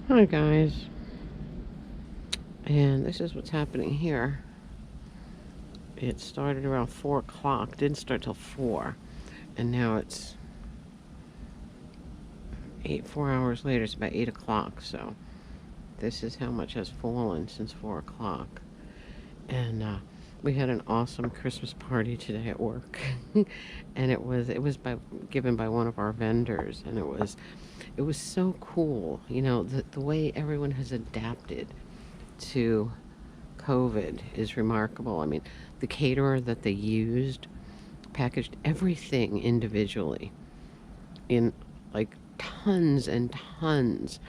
Hi guys, and this is what's happening here. It started around 4 o'clock, didn't start till 4, and now it's 4 hours later, it's about 8 o'clock, so this is how much has fallen since 4 o'clock. And we had an awesome Christmas party today at work, and given by one of our vendors, and it was so cool, the way everyone has adapted to COVID is remarkable. I mean, the caterer that they used packaged everything individually in like tons and tons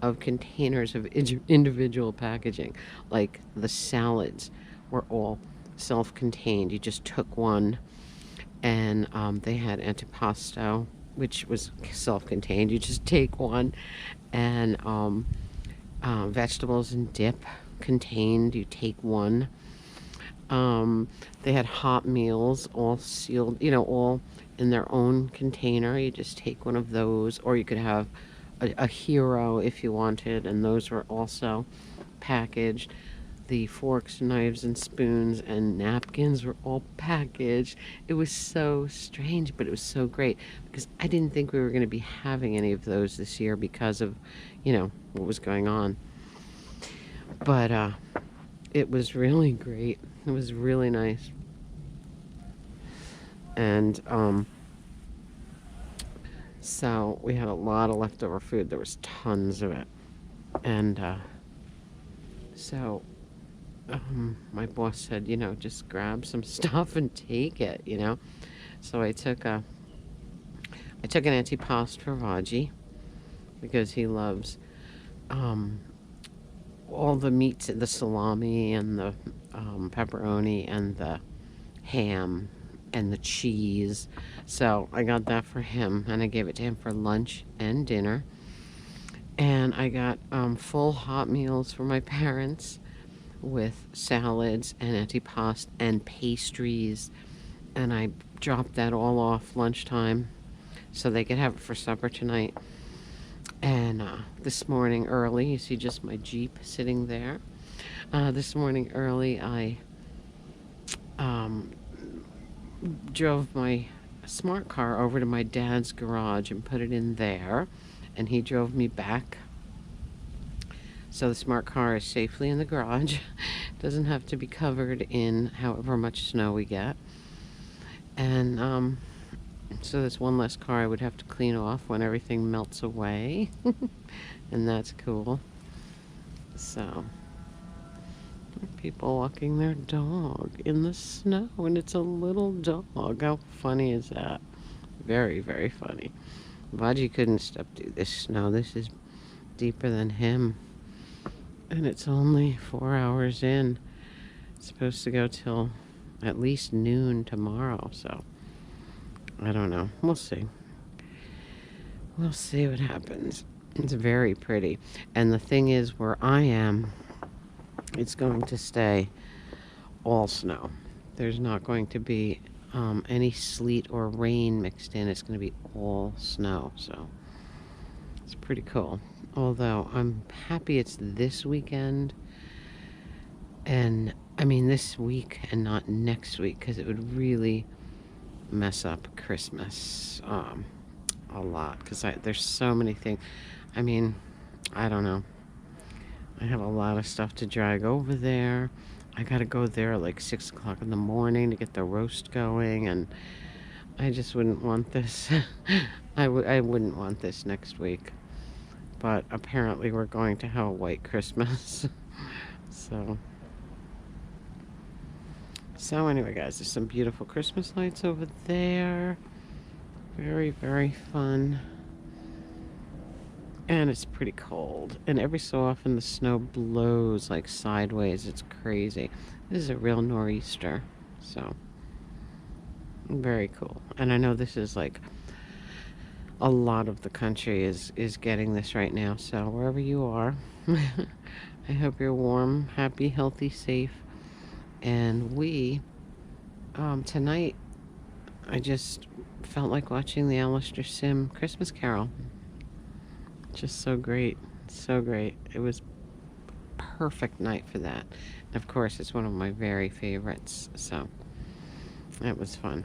of containers of individual packaging. Like the salads were all self-contained. You just took one, and they had antipasto, which was self-contained. You just take one, and vegetables and dip contained. You take one. They had hot meals, all sealed, all in their own container. You just take one of those, or you could have a hero if you wanted, and those were also packaged. The forks, knives, and spoons and napkins were all packaged. It was so strange, but it was so great because I didn't think we were going to be having any of those this year because of, what was going on. But it was really great. It was really nice. And so we had a lot of leftover food. There was tons of it. And so my boss said, just grab some stuff and take it, So I took an antipasto for Vaji because he loves all the meats, the salami and the pepperoni and the ham and the cheese. So I got that for him, and I gave it to him for lunch and dinner. And I got full hot meals for my parents with salads and antipasto and pastries. And I dropped that all off lunchtime so they could have it for supper tonight. And this morning early, you see just my Jeep sitting there. This morning early, I drove my smart car over to my dad's garage and put it in there, and he drove me back. So the smart car is safely in the garage. Doesn't have to be covered in however much snow we get. And so there's one less car I would have to clean off when everything melts away. And that's cool. So people walking their dog in the snow, and it's a little dog. How funny is that? Very, very funny. Vaji couldn't step through this snow. This is deeper than him. And it's only 4 hours in. It's supposed to go till at least noon tomorrow, so I don't know. We'll see. We'll see what happens. It's very pretty. And the thing is, where I am, it's going to stay all snow. There's not going to be any sleet or rain mixed in. It's going to be all snow, so it's pretty cool. Although I'm happy it's this weekend, and I mean this week and not next week, because it would really mess up Christmas a lot, because there's so many things. I mean, I don't know. I have a lot of stuff to drag over there. I gotta go there at like 6 o'clock in the morning to get the roast going, and I just wouldn't want this. I wouldn't want this next week. But apparently we're going to have a white Christmas. So anyway, guys, there's some beautiful Christmas lights over there. Very, very fun. And it's pretty cold. And every so often the snow blows like sideways. It's crazy. This is a real nor'easter. So very cool. And I know this is like a lot of the country is getting this right now. So wherever you are, I hope you're warm, happy, healthy, safe. And we, tonight, I just felt like watching the Alistair Sim Christmas Carol. Just so great. So great. It was perfect night for that. And of course, it's one of my very favorites. So that was fun.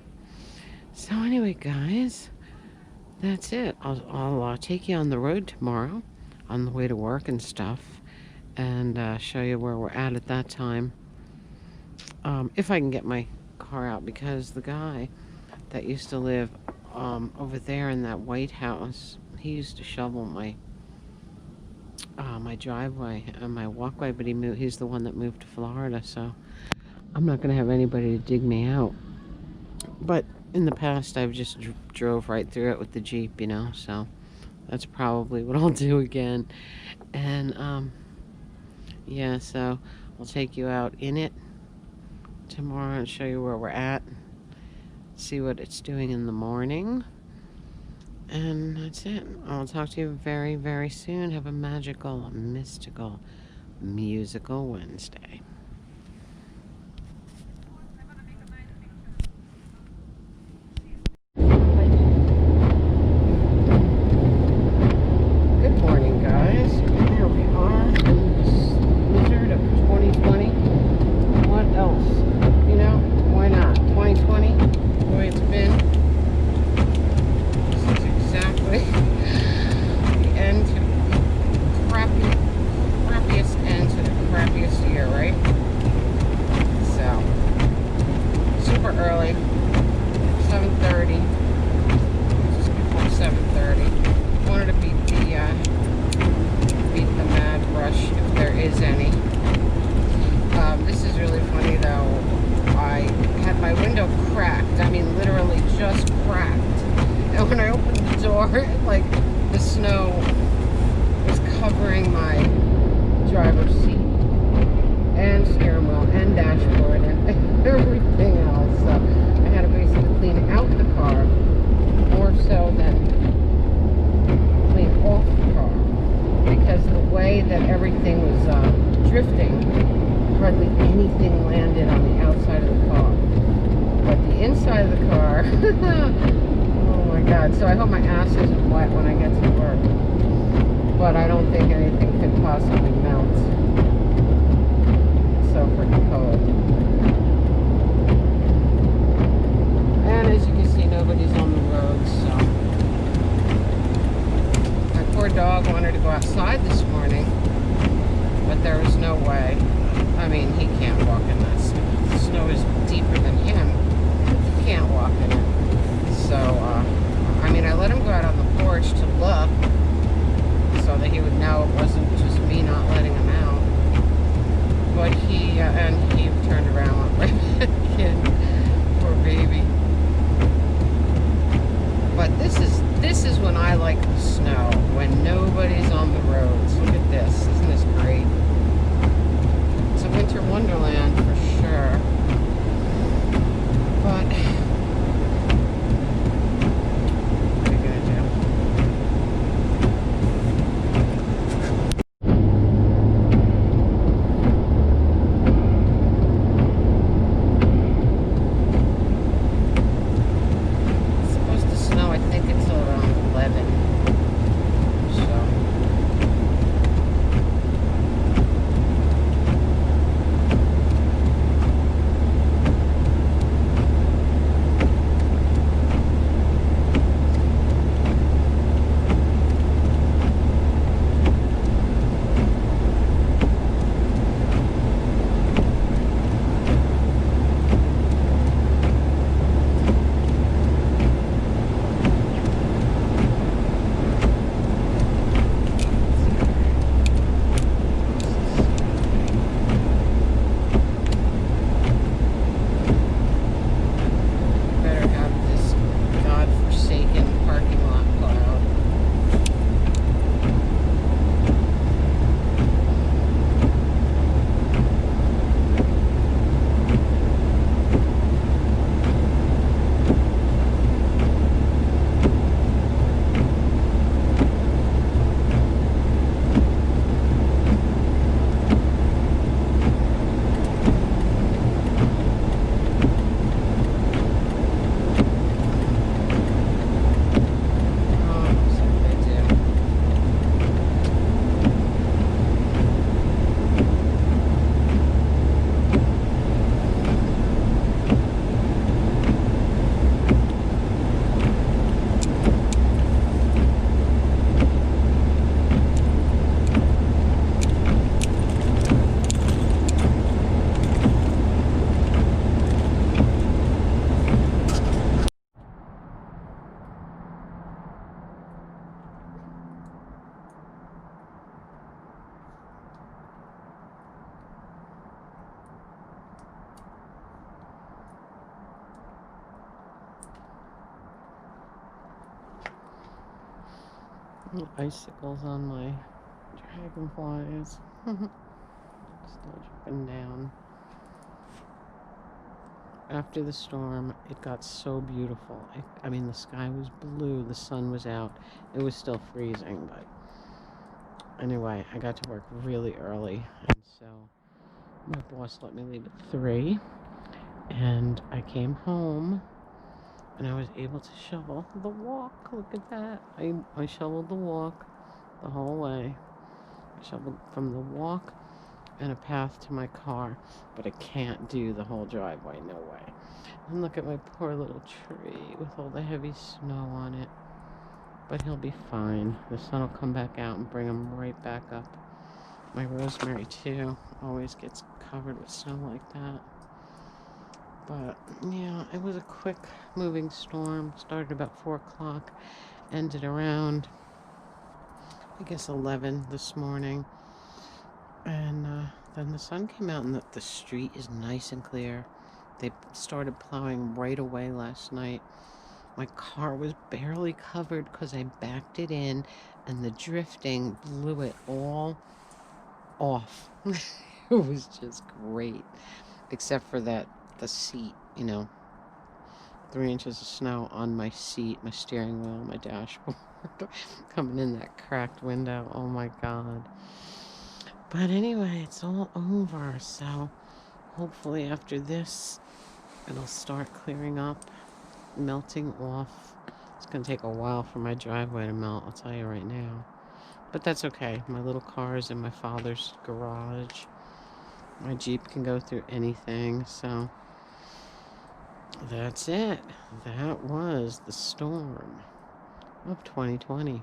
So anyway, guys, that's it. I'll take you on the road tomorrow on the way to work and stuff, and show you where we're at that time. If I can get my car out, because the guy that used to live over there in that White House, he used to shovel my driveway and my walkway, but he's the one that moved to Florida, so I'm not going to have anybody to dig me out. But in the past, I've just drove right through it with the Jeep, so that's probably what I'll do again. And yeah, so I'll take you out in it tomorrow and show you where we're at, see what it's doing in the morning. And that's it. I'll talk to you very, very soon. Have a magical, mystical, musical Wednesday. Good morning, guys. Here we are in this blizzard of 2020. What else? Why not? 2020, the way it's been. This is exactly the end to the crappiest end to the crappiest year, right? So, super early, 7:30, just before 7:30. Wanted to beat the mad rush, if there is any. This is really funny though. I had my window cracked. I mean, literally just cracked. And when I opened the door, like, the snow was covering my driver's seat and steering wheel and dashboard and everything else. So I had to basically clean out the car, more so than clean off the car, because the way that everything was drifting, hardly anything landed on the outside of the car. But the inside of the car, oh my God. So I hope my ass isn't wet when I get to work. But I don't think anything could possibly melt. It's so freaking cold. And as you can see, nobody's on the road, so. My poor dog wanted to go outside this morning, but there was no way. I mean, he can't walk in that snow. The snow is deeper than him. He can't walk in it. So, I mean, I let him go out on the porch to look so that he would know it wasn't just me not letting him out. But he turned around and went right back in. Poor baby. But this is when I like the snow, when nobody's on the roads. Look at this. Isn't this great? It's a winter wonderland for sure. But Icicles on my dragonflies. Still dripping down. After the storm, it got so beautiful. I mean, the sky was blue, the sun was out. It was still freezing, but anyway, I got to work really early, and so my boss let me leave at 3, and I came home, and I was able to shovel the walk. Look at that. I shoveled the walk the whole way. I shoveled from the walk and a path to my car, but I can't do the whole driveway, no way. And look at my poor little tree with all the heavy snow on it. But he'll be fine. The sun will come back out and bring him right back up. My rosemary, too, always gets covered with snow like that. But, yeah, it was a quick moving storm. Started about 4 o'clock, ended around, I guess, 11 this morning. And then the sun came out, and the street is nice and clear. They started plowing right away last night. My car was barely covered because I backed it in, and the drifting blew it all off. It was just great, except for the seat, 3 inches of snow on my seat, my steering wheel, my dashboard, coming in that cracked window. Oh my God. But anyway, it's all over, so hopefully after this, it'll start clearing up, melting off. It's going to take a while for my driveway to melt, I'll tell you right now. But that's okay. My little car is in my father's garage. My Jeep can go through anything, so that's it. That was the storm of 2020.